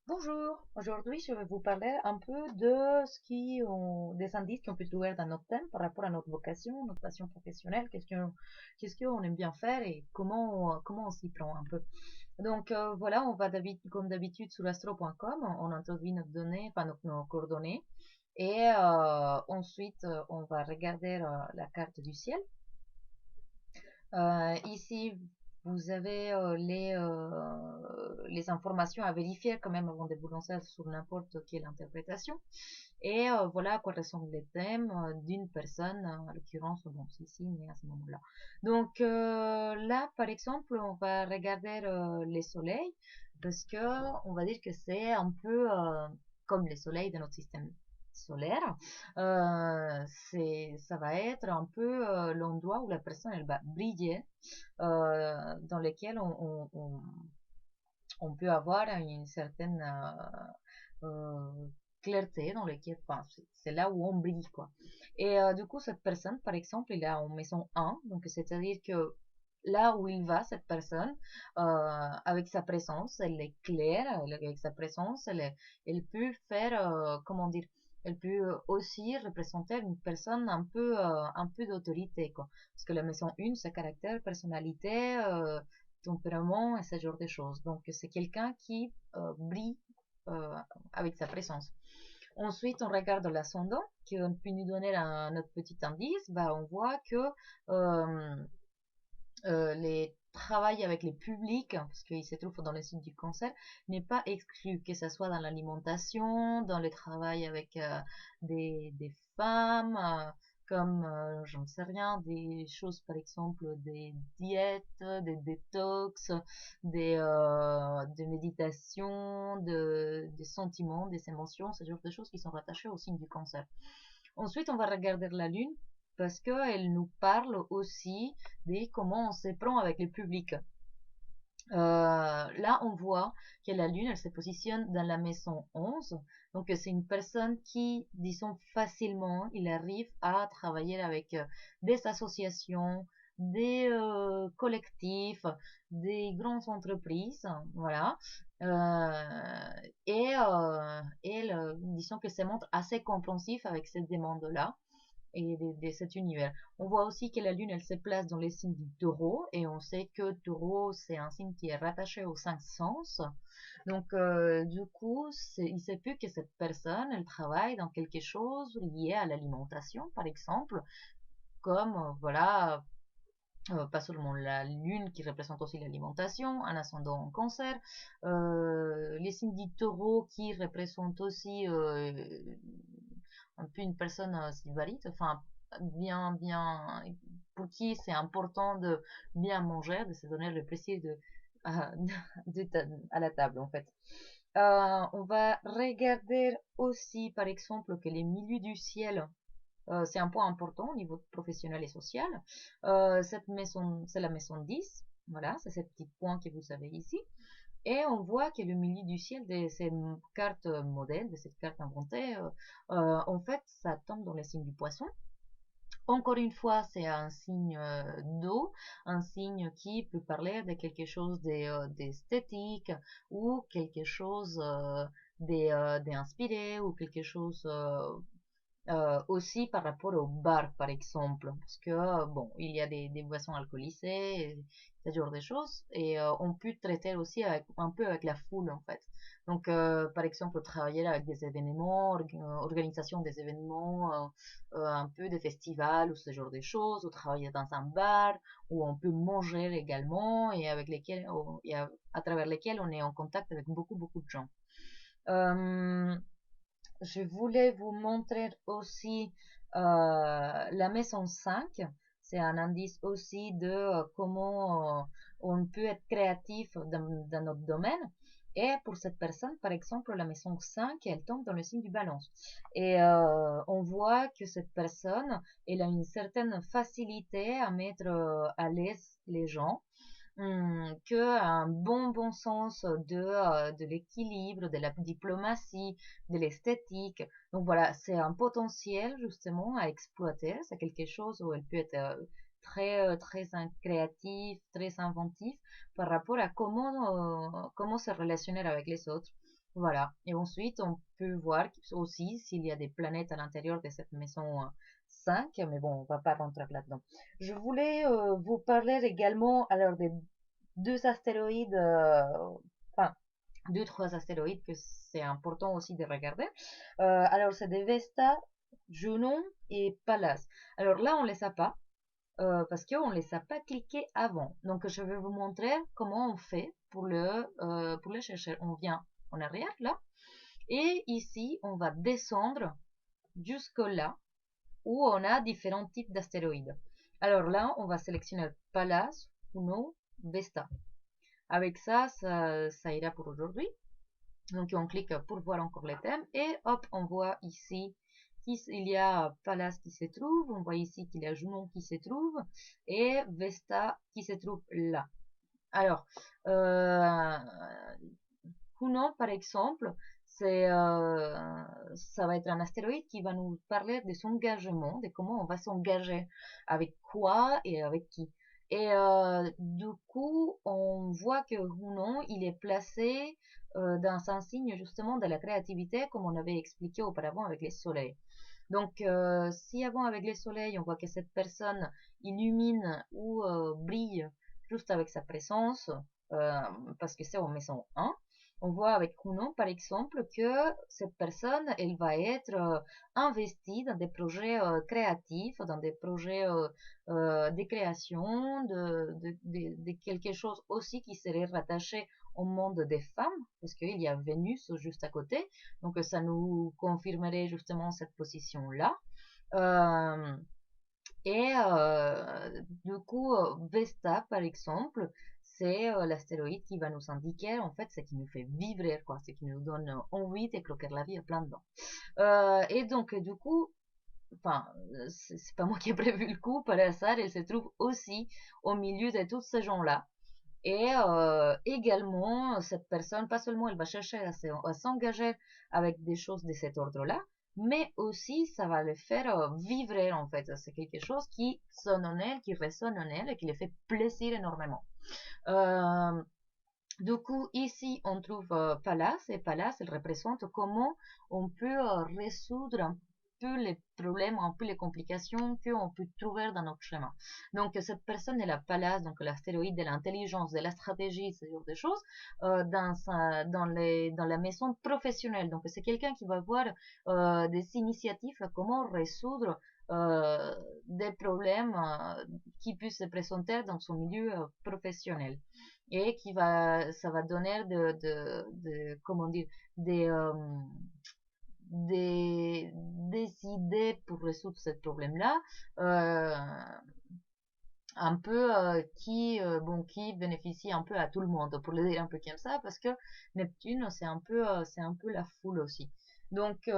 Bonjour, aujourd'hui je vais vous parler un peu de des indices qu'on peut trouver dans notre thème par rapport à notre vocation, notre passion professionnelle, qu'est-ce qu'on aime bien faire et comment on s'y prend un peu. Donc voilà, on va comme d'habitude sur astro.com, on introduit notre donnée, enfin nos coordonnées et ensuite on va regarder la carte du ciel. Ici, vous avez les informations à vérifier quand même avant de vous lancer sur n'importe quelle interprétation. Et voilà à quoi ressemblent les thèmes d'une personne, en l'occurrence, bon, ici, mais à ce moment-là. Donc là, par exemple, on va regarder les soleils, parce que on va dire que c'est un peu comme les soleils de notre système solaire. Ça va être un peu l'endroit où la personne elle va briller, dans lequel on peut avoir une certaine euh, clarté, dans lequel, enfin, c'est là où on brille, quoi. Et du coup, cette personne, par exemple, il est en maison 1, donc c'est-à-dire que là où il va, cette personne, avec sa présence, elle est claire, avec sa présence, elle peut faire, comment dire, elle peut aussi représenter une personne un peu d'autorité, quoi. Parce que la maison 1, c'est caractère, personnalité, tempérament et ce genre de choses. Donc, c'est quelqu'un qui brille euh, avec sa présence. Ensuite, on regarde l'ascendant, qui peut nous donner notre petit indice. Bah, on voit que euh, les travail avec les publics, parce qu'il se trouve dans le signe du cancer, n'est pas exclu, que ce soit dans l'alimentation, dans le travail avec des femmes, comme, j'en sais rien, des choses, par exemple, des diètes, des détox, des méditations, des sentiments, des émotions, ce genre de choses qui sont rattachées au signe du cancer. Ensuite, on va regarder la lune parce qu'elle nous parle aussi de comment on se prend avec le public. Là, on voit que la Lune, elle se positionne dans la maison 11. Donc, c'est une personne qui, disons, facilement, il arrive à travailler avec des associations, des collectifs, des grandes entreprises, voilà. Disons que se montre assez compréhensif avec cette demande-là et de cet univers. On voit aussi que la Lune, elle se place dans les signes du taureau, et on sait que taureau, c'est un signe qui est rattaché aux cinq sens. Donc, du coup, il se peut que cette personne, elle travaille dans quelque chose lié à l'alimentation, par exemple, comme, voilà, pas seulement la lune qui représente aussi l'alimentation, un ascendant en cancer, les signes du taureau qui représentent aussi un peu une personne sybarite, enfin bien, pour qui c'est important de bien manger, de se donner le plaisir à, à la table en fait. On va regarder aussi par exemple que les milieux du ciel, c'est un point important au niveau professionnel et social. Cette maison, c'est la maison 10. Voilà, c'est ce petit point que vous avez ici. Et on voit que le milieu du ciel de ces cartes modèles, de cette carte inventée, en fait, ça tombe dans le signe du poisson. Encore une fois, c'est un signe d'eau, un signe qui peut parler de quelque chose d'esthétique ou quelque chose d'inspiré ou quelque chose aussi par rapport au bar, par exemple, parce que, bon, il y a des boissons alcoolisées, ce genre de choses, et on peut traiter aussi un peu avec la foule, en fait. Donc, par exemple, travailler avec des événements, organisation des événements, un peu des festivals ou ce genre de choses, ou travailler dans un bar, où on peut manger également, et avec lesquels, à travers lesquels on est en contact avec beaucoup de gens. Euh, je voulais vous montrer aussi la maison 5. C'est un indice aussi de comment on peut être créatif dans notre domaine. Et pour cette personne, par exemple, la maison 5, elle tombe dans le signe du balance. Et on voit que cette personne, elle a une certaine facilité à mettre à l'aise les gens, que un bon sens de l'équilibre, de la diplomatie, de l'esthétique. Donc voilà, c'est un potentiel justement à exploiter. C'est quelque chose où elle peut être très créatif, très inventif par rapport à comment se relationner avec les autres. Voilà. Et ensuite, on peut voir aussi s'il y a des planètes à l'intérieur de cette maison 5, mais bon, on va pas rentrer là-dedans. Je voulais vous parler également alors des deux astéroïdes, enfin deux, trois astéroïdes que c'est important aussi de regarder. Alors, c'est des Vesta, Junon et Pallas. Alors là, on les a pas parce qu'on ne les a pas cliqués avant. Donc, je vais vous montrer comment on fait pour le chercher. On vient en arrière là et ici, on va descendre jusque là où on a différents types d'astéroïdes. Alors là, on va sélectionner Pallas, Juno, Vesta. Avec ça, ça ira pour aujourd'hui. Donc on clique pour voir encore les thèmes et hop, on voit ici qu'il y a Pallas qui se trouve, on voit ici qu'il y a Junon qui se trouve et Vesta qui se trouve là. Alors, euh, Junon par exemple, ça va être un astéroïde qui va nous parler de son engagement, de comment on va s'engager, avec quoi et avec qui. Et du coup, on voit que Junon, il est placé dans un signe justement de la créativité, comme on avait expliqué auparavant avec les soleils. Donc, si avant avec les soleils, on voit que cette personne illumine ou brille juste avec sa présence, euh, parce que c'est en maison 1, on voit avec Kuno, par exemple, que cette personne, elle va être investie dans des projets créatifs, dans des projets de création, de quelque chose aussi qui serait rattaché au monde des femmes, parce qu'il y a Vénus juste à côté, donc ça nous confirmerait justement cette position-là. Euh, et du coup, Vesta, par exemple, c'est l'astéroïde qui va nous indiquer, en fait, ce qui nous fait vibrer, quoi, ce qui nous donne envie de croquer la vie à plein dedans. Et donc, du coup, enfin, c'est pas moi qui ai prévu le coup, par hasard, elle se trouve aussi au milieu de tous ces gens-là. Et également, cette personne, pas seulement elle va chercher à s'engager avec des choses de cet ordre-là, mais aussi ça va le faire vibrer en fait. C'est quelque chose qui sonne en elle, qui résonne en elle et qui le fait plaisir énormément. Euh, du coup, ici, on trouve Pallas, et Pallas, elle représente comment on peut résoudre un peu les problèmes, un peu les complications qu'on peut trouver dans notre chemin. Donc, cette personne est la Pallas, donc l'astéroïde de l'intelligence, de la stratégie, ce genre de choses, dans la maison professionnelle. Donc, c'est quelqu'un qui va avoir des initiatives à comment résoudre des problèmes qui puissent se présenter dans son milieu professionnel et ça va donner comment dire, des, euh, des idées pour résoudre ce problème-là, euh, un peu bon, qui bénéficie un peu à tout le monde, pour le dire un peu comme ça, parce que Neptune, c'est un peu la foule aussi. Donc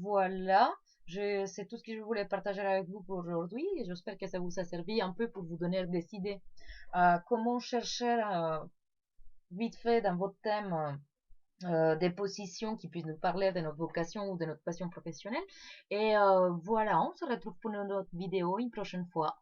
voilà, c'est tout ce que je voulais partager avec vous pour aujourd'hui, et j'espère que ça vous a servi un peu pour vous donner des idées à comment chercher vite fait dans votre thème des positions qui puissent nous parler de notre vocation ou de notre passion professionnelle. Et voilà, on se retrouve pour une autre vidéo une prochaine fois.